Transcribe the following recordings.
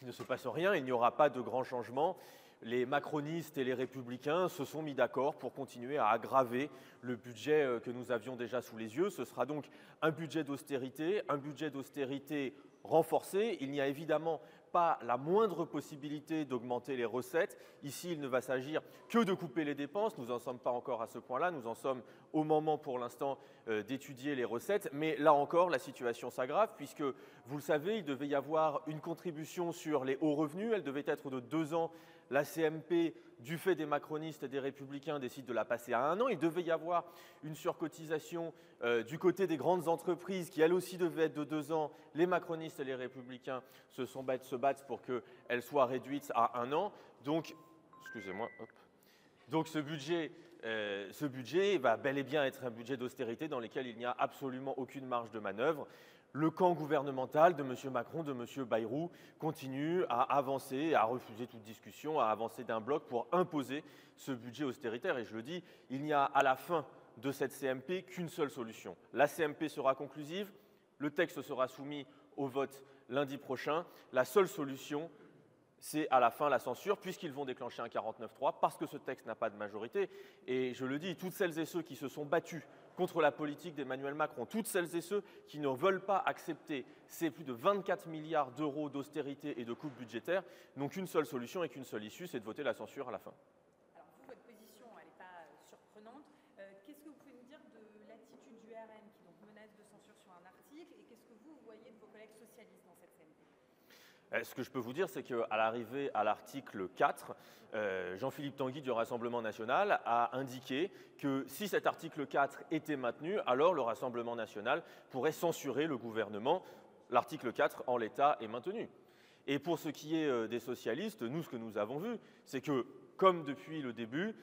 qu'il ne se passe rien, il n'y aura pas de grands changements. Les macronistes et les républicains se sont mis d'accord pour continuer à aggraver le budget que nous avions déjà sous les yeux. Ce sera donc un budget d'austérité renforcé. Il n'y a évidemment pas la moindre possibilité d'augmenter les recettes. Ici, il ne va s'agir que de couper les dépenses. Nous n'en sommes pas encore à ce point-là. Nous en sommes au moment pour l'instant d'étudier les recettes. Mais là encore, la situation s'aggrave puisque, vous le savez, il devait y avoir une contribution sur les hauts revenus. Elle devait être de 2 ans. La CMP, du fait des macronistes et des républicains, décide de la passer à 1 an. Il devait y avoir une surcotisation du côté des grandes entreprises qui, elle aussi, devait être de 2 ans. Les macronistes et les républicains se battent pour qu'elle soit réduite à 1 an. Donc, excusez-moi, donc ce budget va bel et bien être un budget d'austérité dans lequel il n'y a absolument aucune marge de manœuvre. Le camp gouvernemental de M. Macron, de M. Bayrou, continue à avancer, à refuser toute discussion, à avancer d'un bloc pour imposer ce budget austéritaire. Et je le dis, il n'y a à la fin de cette CMP qu'une seule solution. La CMP sera conclusive, le texte sera soumis au vote lundi prochain. La seule solution, c'est à la fin la censure, puisqu'ils vont déclencher un 49.3, parce que ce texte n'a pas de majorité. Et je le dis, toutes celles et ceux qui se sont battus contre la politique d'Emmanuel Macron, toutes celles et ceux qui ne veulent pas accepter ces plus de 24 milliards d'euros d'austérité et de coupes budgétaires, n'ont qu'une seule solution et qu'une seule issue, c'est de voter la censure à la fin. Alors vous, votre position, elle n'est pas surprenante. Qu'est-ce que vous pouvez nous dire de l'attitude du RN qui donc menace de censure sur un article, et qu'est-ce que vous voyez de vos collègues socialistes dans cette CMP ? Ce que je peux vous dire, c'est qu'à l'arrivée à l'article 4, Jean-Philippe Tanguy du Rassemblement national a indiqué que si cet article 4 était maintenu, alors le Rassemblement national pourrait censurer le gouvernement. L'article 4, en l'état, est maintenu. Et pour ce qui est des socialistes, nous, ce que nous avons vu, c'est que, comme depuis le début,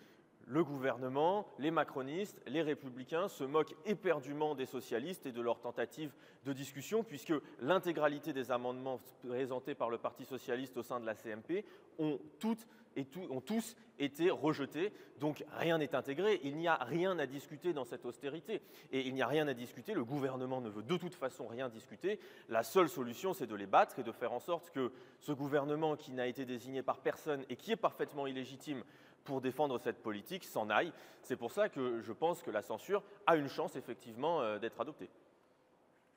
le gouvernement, les macronistes, les républicains se moquent éperdument des socialistes et de leurs tentatives de discussion, puisque l'intégralité des amendements présentés par le Parti socialiste au sein de la CMP ont tous été rejetés. Donc rien n'est intégré, il n'y a rien à discuter dans cette austérité. Et il n'y a rien à discuter, le gouvernement ne veut de toute façon rien discuter. La seule solution, c'est de les battre et de faire en sorte que ce gouvernement qui n'a été désigné par personne et qui est parfaitement illégitime pour défendre cette politique s'en aille. C'est pour ça que je pense que la censure a une chance effectivement d'être adoptée.